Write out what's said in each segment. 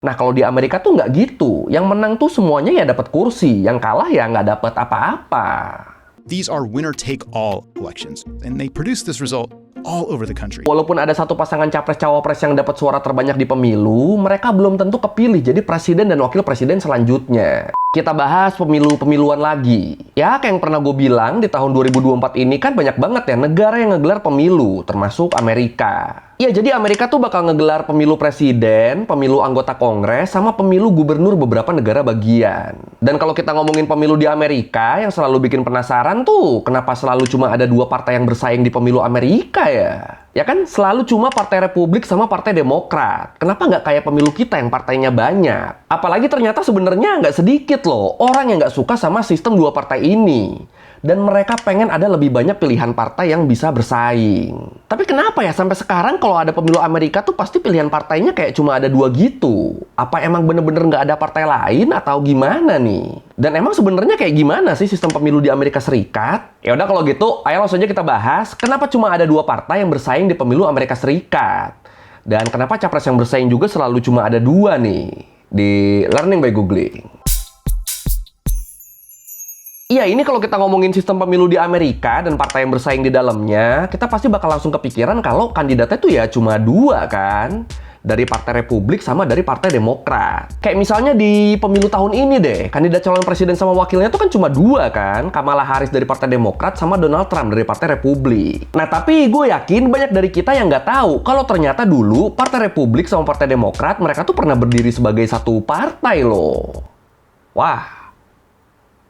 Nah, kalau di Amerika tuh nggak gitu. Yang menang tuh semuanya ya dapat kursi, yang kalah ya nggak dapat apa-apa. These are winner-take-all elections, and they produce this result all over the country. Walaupun ada satu pasangan capres-cawapres yang dapat suara terbanyak di pemilu, mereka belum tentu kepilih jadi presiden dan wakil presiden selanjutnya. Kita bahas pemilu-pemiluan lagi. Ya, kayak yang pernah gue bilang, di tahun 2024 ini kan banyak banget ya negara yang ngegelar pemilu, termasuk Amerika. Ya, jadi Amerika tuh bakal ngegelar pemilu presiden, pemilu anggota kongres, sama pemilu gubernur beberapa negara bagian. Dan kalau kita ngomongin pemilu di Amerika, yang selalu bikin penasaran tuh, kenapa selalu cuma ada dua partai yang bersaing di pemilu Amerika ya? Ya kan, selalu cuma Partai Republik sama Partai Demokrat. Kenapa nggak kayak pemilu kita yang partainya banyak? Apalagi ternyata sebenarnya nggak sedikit loh orang yang nggak suka sama sistem dua partai ini. Dan mereka pengen ada lebih banyak pilihan partai yang bisa bersaing. Tapi kenapa ya sampai sekarang kalau ada pemilu Amerika tuh pasti pilihan partainya kayak cuma ada dua gitu? Apa emang bener-bener nggak ada partai lain atau gimana nih? Dan emang sebenarnya kayak gimana sih sistem pemilu di Amerika Serikat? Ya udah kalau gitu, ayo langsung aja kita bahas kenapa cuma ada dua partai yang bersaing di pemilu Amerika Serikat. Dan kenapa capres yang bersaing juga selalu cuma ada dua nih di Learning by Googling. Iya, ini kalau kita ngomongin sistem pemilu di Amerika dan partai yang bersaing di dalamnya, kita pasti bakal langsung kepikiran kalau kandidatnya tuh ya cuma dua kan? Dari Partai Republik sama dari Partai Demokrat. Kayak misalnya di pemilu tahun ini deh, kandidat calon presiden sama wakilnya tuh kan cuma dua kan? Kamala Harris dari Partai Demokrat sama Donald Trump dari Partai Republik. Nah, tapi gue yakin banyak dari kita yang nggak tahu kalau ternyata dulu Partai Republik sama Partai Demokrat mereka tuh pernah berdiri sebagai satu partai loh. Wah.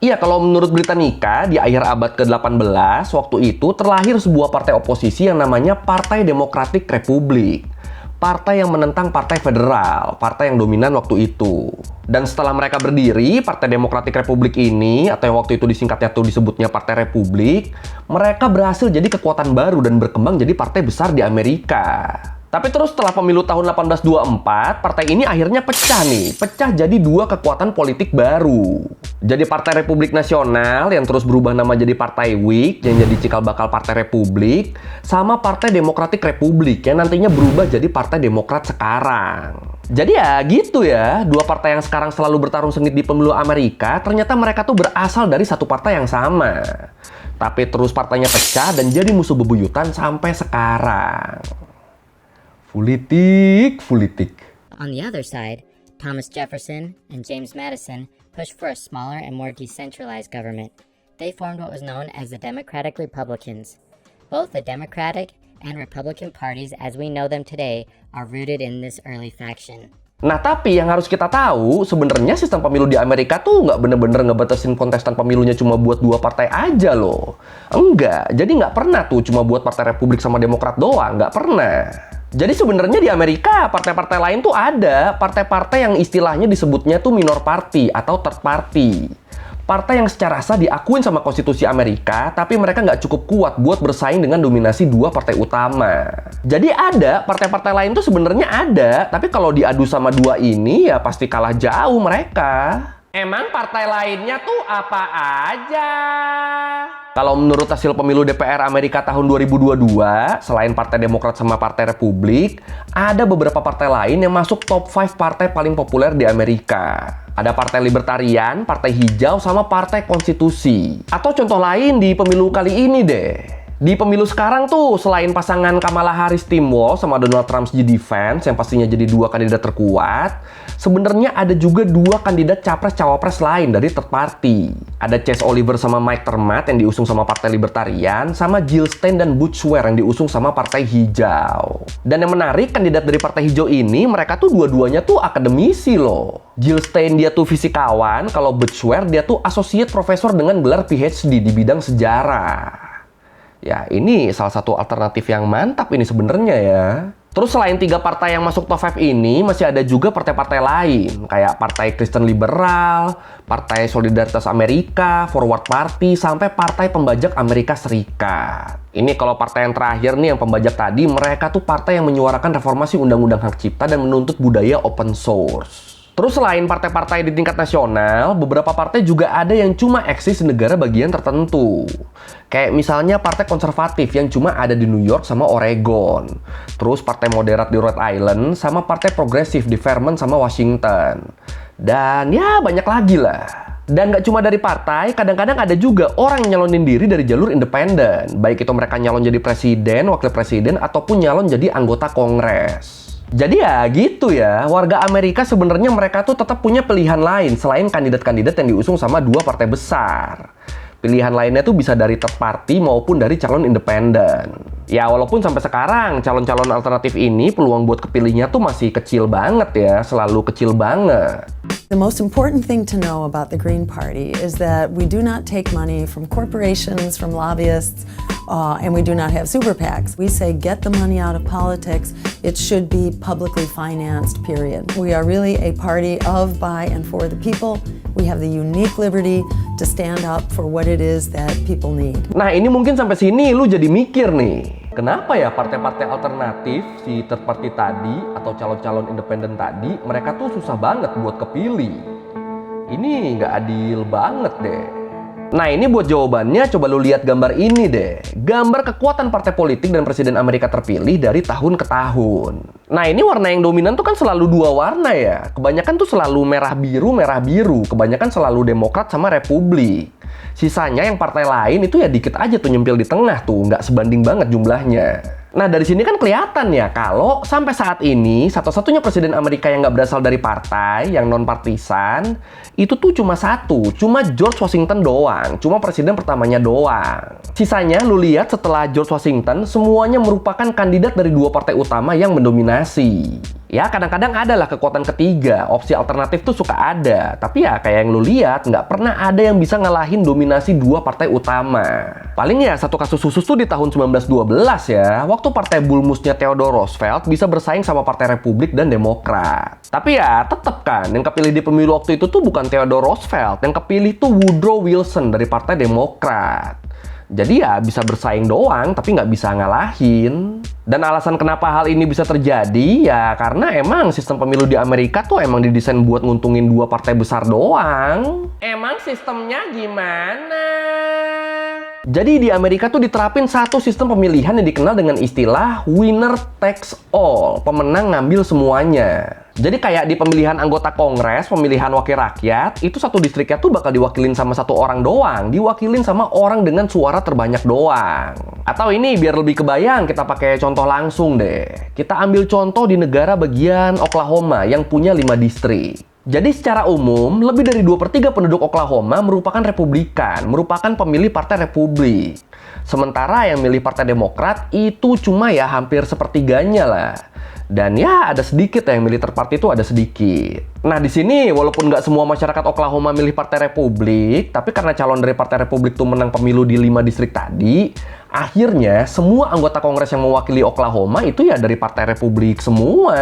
Iya, kalau menurut Britannica, di akhir abad ke-18, waktu itu terlahir sebuah partai oposisi yang namanya Partai Demokratik Republik. Partai yang menentang Partai Federal, partai yang dominan waktu itu. Dan setelah mereka berdiri, Partai Demokratik Republik ini, atau yang waktu itu disingkatnya tuh disebutnya Partai Republik, mereka berhasil jadi kekuatan baru dan berkembang jadi partai besar di Amerika. Tapi terus setelah pemilu tahun 1824, partai ini akhirnya pecah nih. Pecah jadi dua kekuatan politik baru. Jadi Partai Republik Nasional yang terus berubah nama jadi Partai Whig yang jadi cikal bakal Partai Republik, sama Partai Demokratik Republik yang nantinya berubah jadi Partai Demokrat sekarang. Jadi ya gitu ya, dua partai yang sekarang selalu bertarung sengit di pemilu Amerika, ternyata mereka tuh berasal dari satu partai yang sama. Tapi terus partainya pecah dan jadi musuh bebuyutan sampai sekarang. Politik. On the other side, Thomas Jefferson and James Madison pushed for a smaller and more decentralized government. They formed what was known as the Democratic Republicans. Both the Democratic and Republican parties as we know them today are rooted in this early faction. Nah, tapi yang harus kita tahu, sebenarnya sistem pemilu di Amerika tuh nggak bener-bener ngebatasin kontestan pemilunya cuma buat dua partai aja loh. Enggak, jadi nggak pernah tuh cuma buat Partai Republik sama Demokrat doang, nggak pernah. Jadi sebenarnya di Amerika, partai-partai lain tuh ada partai-partai yang istilahnya disebutnya tuh minor party atau third party. Partai yang secara sah diakuin sama konstitusi Amerika, tapi mereka nggak cukup kuat buat bersaing dengan dominasi dua partai utama. Jadi ada, partai-partai lain tuh sebenarnya ada, tapi kalau diadu sama dua ini ya pasti kalah jauh mereka. Emang partai lainnya tuh apa aja? Kalau menurut hasil pemilu DPR Amerika tahun 2022, selain Partai Demokrat sama Partai Republik, ada beberapa partai lain yang masuk top 5 partai paling populer di Amerika. Ada Partai Libertarian, Partai Hijau, sama Partai Konstitusi. Atau contoh lain di pemilu kali ini deh. Di pemilu sekarang tuh, selain pasangan Kamala Harris Tim Walz sama Donald Trump jadi fans yang pastinya jadi dua kandidat terkuat, sebenarnya ada juga dua kandidat capres-cawapres lain dari third party. Ada Chase Oliver sama Mike Termat yang diusung sama Partai Libertarian, sama Jill Stein dan Butch Swear yang diusung sama Partai Hijau. Dan yang menarik, kandidat dari Partai Hijau ini, mereka tuh dua-duanya tuh akademisi loh. Jill Stein dia tuh fisikawan, kalau Butch Swear dia tuh associate professor dengan gelar PhD di bidang sejarah. Ya, ini salah satu alternatif yang mantap ini sebenarnya ya. Terus selain tiga partai yang masuk top 5 ini, masih ada juga partai-partai lain. Kayak Partai Kristen Liberal, Partai Solidaritas Amerika, Forward Party, sampai Partai Pembajak Amerika Serikat. Ini kalau partai yang terakhir nih, yang pembajak tadi, mereka tuh partai yang menyuarakan reformasi Undang-Undang Hak Cipta dan menuntut budaya open source. Terus selain partai-partai di tingkat nasional, beberapa partai juga ada yang cuma eksis di negara bagian tertentu. Kayak misalnya partai konservatif yang cuma ada di New York sama Oregon. Terus partai moderat di Rhode Island sama partai progresif di Vermont sama Washington. Dan ya banyak lagi lah. Dan nggak cuma dari partai, kadang-kadang ada juga orang yang nyalonin diri dari jalur independen. Baik itu mereka nyalon jadi presiden, wakil presiden, ataupun nyalon jadi anggota Kongres. Jadi ya gitu ya, warga Amerika sebenarnya mereka tuh tetap punya pilihan lain selain kandidat-kandidat yang diusung sama dua partai besar. Pilihan lainnya tuh bisa dari third party maupun dari calon independen. Ya walaupun sampai sekarang calon-calon alternatif ini peluang buat kepilihnya tuh masih kecil banget ya, selalu kecil banget. The most important thing to know about the Green Party is that we do not take money from corporations, from lobbyists, and we do not have super PACs. We say get the money out of politics. It should be publicly financed, period. We are really a party of, by, and for the people. We have the unique liberty to stand up for what it is that people need. Nah ini mungkin sampai sini lu jadi mikir nih. Kenapa ya partai-partai alternatif, si third party tadi, atau calon-calon independen tadi, mereka tuh susah banget buat kepilih? Ini nggak adil banget deh. Nah ini buat jawabannya, coba lu lihat gambar ini deh. Gambar kekuatan partai politik dan presiden Amerika terpilih dari tahun ke tahun. Nah ini warna yang dominan tuh kan selalu dua warna ya. Kebanyakan tuh selalu merah biru. Kebanyakan selalu Demokrat sama Republik. Sisanya yang partai lain itu ya dikit aja tuh nyempil di tengah tuh, nggak sebanding banget jumlahnya. Nah dari sini kan kelihatan ya kalau sampai saat ini satu-satunya presiden Amerika yang nggak berasal dari partai, yang non-partisan, itu tuh cuma satu, cuma George Washington doang, cuma presiden pertamanya doang. Sisanya lu lihat setelah George Washington, semuanya merupakan kandidat dari dua partai utama yang mendominasi. Ya kadang-kadang adalah kekuatan ketiga, opsi alternatif tuh suka ada. Tapi ya kayak yang lu lihat, nggak pernah ada yang bisa ngalahin dominasi dua partai utama. Paling ya satu kasus khusus tuh di tahun 1912 ya, waktu partai bulmusnya Theodore Roosevelt bisa bersaing sama partai Republik dan Demokrat. Tapi ya tetep kan, yang kepilih di pemilu waktu itu tuh bukan Theodore Roosevelt, yang kepilih tuh Woodrow Wilson dari partai Demokrat. Jadi ya bisa bersaing doang, tapi nggak bisa ngalahin. Dan alasan kenapa hal ini bisa terjadi, ya karena emang sistem pemilu di Amerika tuh emang didesain buat nguntungin dua partai besar doang. Emang sistemnya gimana? Jadi di Amerika tuh diterapin satu sistem pemilihan yang dikenal dengan istilah winner takes all, pemenang ngambil semuanya. Jadi kayak di pemilihan anggota Kongres, pemilihan wakil rakyat, itu satu distriknya tuh bakal diwakilin sama satu orang doang, diwakilin sama orang dengan suara terbanyak doang. Atau ini biar lebih kebayang, kita pakai contoh langsung deh. Kita ambil contoh di negara bagian Oklahoma yang punya 5 distrik. Jadi secara umum, lebih dari 2/3 penduduk Oklahoma merupakan Republikan, merupakan pemilih Partai Republik. Sementara yang milih Partai Demokrat itu cuma ya hampir sepertiganya lah. Dan ya ada sedikit yang milih third party itu ada sedikit. Nah di sini walaupun nggak semua masyarakat Oklahoma milih Partai Republik, tapi karena calon dari Partai Republik tuh menang pemilu di 5 distrik tadi, akhirnya semua anggota Kongres yang mewakili Oklahoma itu ya dari Partai Republik semua.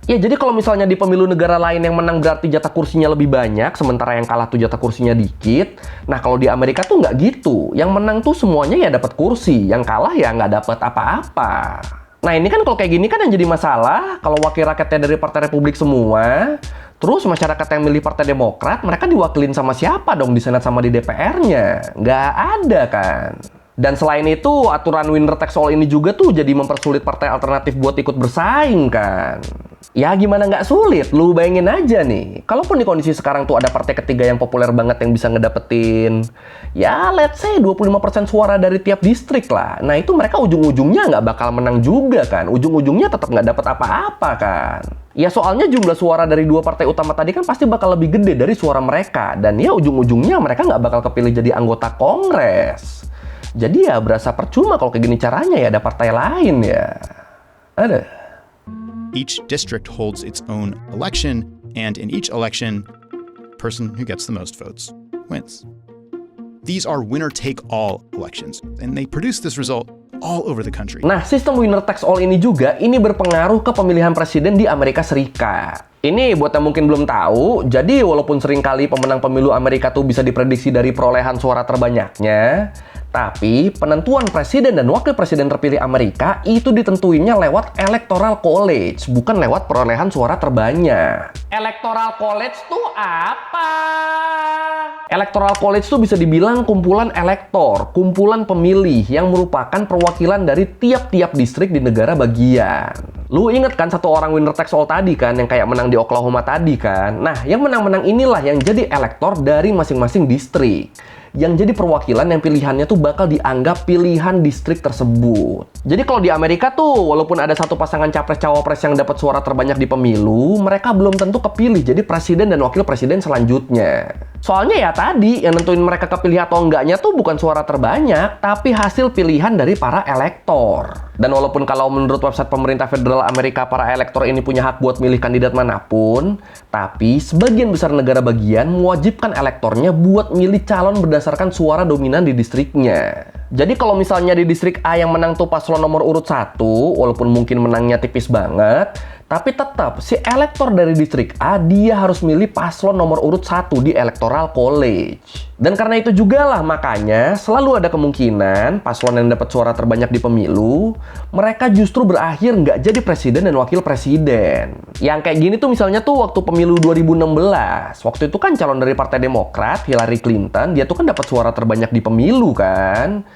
Ya jadi kalau misalnya di pemilu negara lain yang menang berarti jatah kursinya lebih banyak, sementara yang kalah tuh jatah kursinya dikit. Nah kalau di Amerika tuh nggak gitu. Yang menang tuh semuanya ya dapat kursi, yang kalah ya nggak dapat apa-apa. Nah ini kan kalau kayak gini kan yang jadi masalah, kalau wakil rakyatnya dari Partai Republik semua, terus masyarakat yang milih Partai Demokrat, mereka diwakilin sama siapa dong di Senat sama di DPR-nya? Nggak ada kan? Dan selain itu, aturan winner takes all ini juga tuh jadi mempersulit partai alternatif buat ikut bersaing kan? Ya gimana nggak sulit, lu bayangin aja nih. Kalaupun di kondisi sekarang tuh ada partai ketiga yang populer banget yang bisa ngedapetin, ya let's say 25% suara dari tiap distrik lah. Nah itu mereka ujung-ujungnya nggak bakal menang juga kan. Ujung-ujungnya tetap nggak dapet apa-apa kan. Ya soalnya jumlah suara dari dua partai utama tadi kan pasti bakal lebih gede dari suara mereka. Dan ya ujung-ujungnya mereka nggak bakal kepilih jadi anggota Kongres. Jadi ya berasa percuma kalau kayak gini caranya ya ada partai lain ya. Ada. Each district holds its own election, and in each election, the person who gets the most votes wins. These are winner-take-all elections, and they produce this result all over the country. Nah, sistem winner takes all ini juga ini berpengaruh ke pemilihan presiden di Amerika Serikat. Ini buat yang mungkin belum tahu, jadi walaupun seringkali pemenang pemilu Amerika tuh bisa diprediksi dari perolehan suara terbanyaknya, Tapi penentuan presiden dan wakil presiden terpilih Amerika itu ditentuinnya lewat Electoral College, bukan lewat perolehan suara terbanyak. Electoral College tuh apa? Electoral College tuh bisa dibilang kumpulan elektor, kumpulan pemilih yang merupakan perwakilan dari tiap-tiap distrik di negara bagian. Lu inget kan satu orang winner takes all tadi kan, yang kayak menang di Oklahoma tadi kan? Nah, yang menang-menang inilah yang jadi elektor dari masing-masing distrik. Yang jadi perwakilan yang pilihannya tuh bakal dianggap pilihan distrik tersebut. Jadi kalau di Amerika tuh, walaupun ada satu pasangan capres-cawapres yang dapat suara terbanyak di pemilu, mereka belum tentu kepilih jadi presiden dan wakil presiden selanjutnya. Soalnya ya tadi, yang nentuin mereka kepilih atau enggaknya tuh bukan suara terbanyak, tapi hasil pilihan dari para elektor. Dan walaupun kalau menurut website pemerintah federal Amerika para elektor ini punya hak buat milih kandidat manapun, tapi sebagian besar negara bagian mewajibkan elektornya buat milih calon berdasarkan suara dominan di distriknya. Jadi kalau misalnya di distrik A yang menang tuh paslon nomor urut 1, walaupun mungkin menangnya tipis banget, tapi tetap si elektor dari distrik A dia harus milih paslon nomor urut 1 di Electoral College. Dan karena itu juga lah makanya selalu ada kemungkinan paslon yang dapat suara terbanyak di pemilu, mereka justru berakhir nggak jadi presiden dan wakil presiden. Yang kayak gini tuh misalnya tuh waktu pemilu 2016. Waktu itu kan calon dari Partai Demokrat, Hillary Clinton, dia tuh kan dapat suara terbanyak di pemilu kan.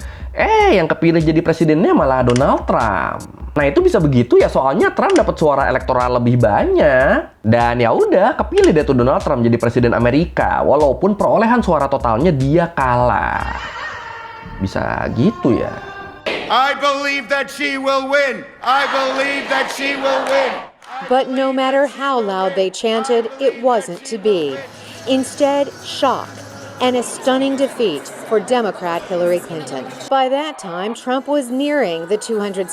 Yang kepilih jadi presidennya malah Donald Trump. Nah itu bisa begitu ya soalnya Trump dapat suara elektoral lebih banyak. Dan ya udah kepilih deh tuh Donald Trump jadi presiden Amerika walaupun perolehan suara totalnya dia kalah. Bisa gitu ya. I believe that she will win. I believe that she will win. But no matter how loud they chanted, it wasn't to be. Instead, shock and a stunning defeat for Democrat Hillary Clinton. By that time, Trump was nearing the 270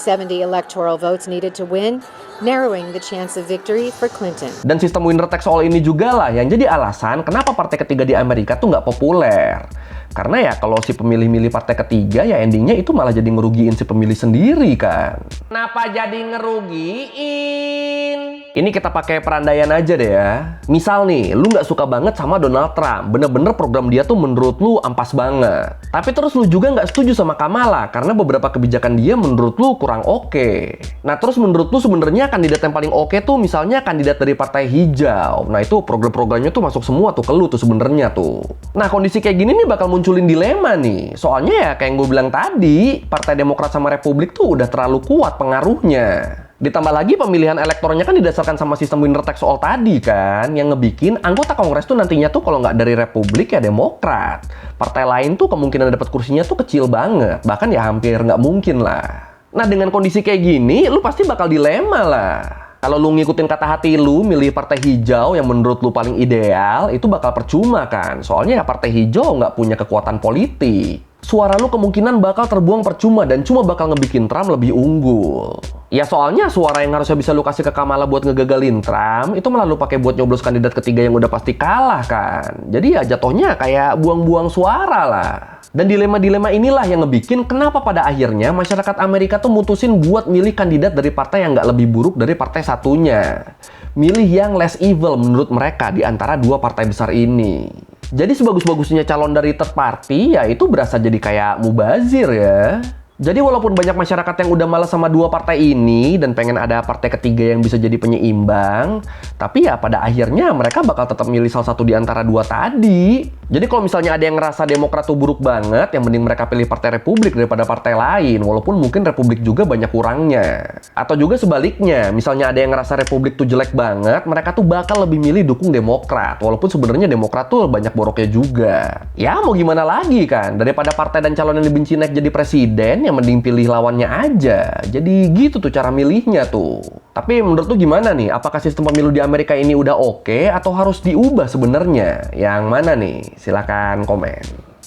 electoral votes needed to win, narrowing the chance of victory for Clinton. Dan sistem winner takes all ini juga lah yang jadi alasan kenapa partai ketiga di Amerika tuh nggak populer. Karena ya kalau si pemilih-milih partai ketiga ya endingnya itu malah jadi ngerugiin si pemilih sendiri kan. Kenapa jadi ngerugiin? Ini kita pakai perandaian aja deh ya. Misal nih, lu nggak suka banget sama Donald Trump. Bener-bener program dia tuh menurut lu ampas banget. Tapi terus lu juga nggak setuju sama Kamala karena beberapa kebijakan dia menurut lu kurang oke. Nah terus menurut lu sebenarnya kandidat yang paling oke tuh misalnya kandidat dari Partai Hijau. Nah itu program-programnya tuh masuk semua tuh ke lu tuh sebenarnya tuh. Nah kondisi kayak gini nih bakal munculin dilema nih. Soalnya ya kayak yang gue bilang tadi, Partai Demokrat sama Republik tuh udah terlalu kuat pengaruhnya. Ditambah lagi pemilihan elektornya kan didasarkan sama sistem winner takes all tadi kan, yang ngebikin anggota Kongres tuh nantinya tuh kalau nggak dari Republik ya Demokrat. Partai lain tuh kemungkinan dapat kursinya tuh kecil banget, bahkan ya hampir nggak mungkin lah. Nah dengan kondisi kayak gini, lu pasti bakal dilema lah. Kalau lu ngikutin kata hati lu, milih Partai Hijau yang menurut lu paling ideal, itu bakal percuma kan. Soalnya ya Partai Hijau nggak punya kekuatan politik. Suara lu kemungkinan bakal terbuang percuma dan cuma bakal ngebikin Trump lebih unggul. Ya soalnya suara yang harusnya bisa lu kasih ke Kamala buat ngegagalin Trump, itu malah lu pakai buat nyoblos kandidat ketiga yang udah pasti kalah kan. Jadi ya jatuhnya kayak buang-buang suara lah. Dan dilema-dilema inilah yang ngebikin kenapa pada akhirnya masyarakat Amerika tuh mutusin buat milih kandidat dari partai yang nggak lebih buruk dari partai satunya. Milih yang less evil menurut mereka di antara dua partai besar ini. Jadi sebagus-bagusnya calon dari third party ya itu berasa jadi kayak mubazir ya. Jadi walaupun banyak masyarakat yang udah malas sama dua partai ini dan pengen ada partai ketiga yang bisa jadi penyeimbang, tapi ya pada akhirnya mereka bakal tetap milih salah satu di antara dua tadi. Jadi kalau misalnya ada yang ngerasa Demokrat tuh buruk banget, yang mending mereka pilih Partai Republik daripada partai lain, walaupun mungkin Republik juga banyak kurangnya. Atau juga sebaliknya, misalnya ada yang ngerasa Republik tuh jelek banget, mereka tuh bakal lebih milih dukung Demokrat, walaupun sebenarnya Demokrat tuh banyak boroknya juga. Ya mau gimana lagi kan, daripada partai dan calon yang dibenci naik jadi presiden, yang mending pilih lawannya aja. Jadi gitu tuh cara milihnya tuh. Tapi menurut lu gimana nih? Apakah sistem pemilu di Amerika ini udah oke atau harus diubah sebenarnya? Yang mana nih? Silakan komen.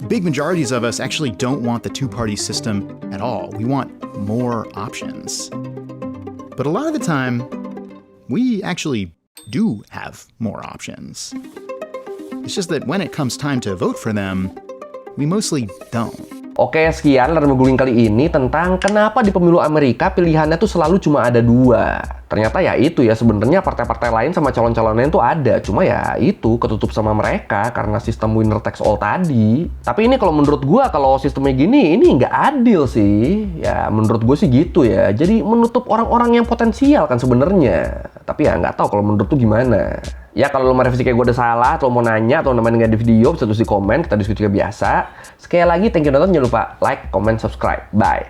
Big majorities of us actually don't want the two-party system at all. We want more options. But a lot of the time, we actually do have more options. It's just that when it comes time to vote for them, we mostly don't. Oke, sekian Lerner Guling kali ini tentang kenapa di pemilu Amerika pilihannya tuh selalu cuma ada 2. Ternyata ya itu ya, sebenarnya partai-partai lain sama calon-calon lain tuh ada. Cuma ya itu ketutup sama mereka karena sistem winner takes all tadi. Tapi ini kalau menurut gua, kalau sistemnya gini, ini nggak adil sih. Ya menurut gue sih gitu ya. Jadi menutup orang-orang yang potensial kan sebenarnya. Tapi ya nggak tahu kalau menurut tuh gimana. Ya kalau lo mau revisi kayak gue udah salah, atau mau nanya, atau namanya nggak di video, bisa tulis di komen, kita diskusi juga biasa. Sekali lagi, thank you nonton, jangan lupa like, comment, subscribe. Bye.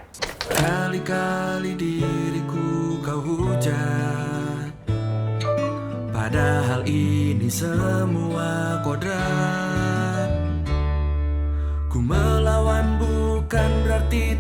Kali-kali diriku kau hujat, padahal ini semua kodrat. Ku melawan bukan berarti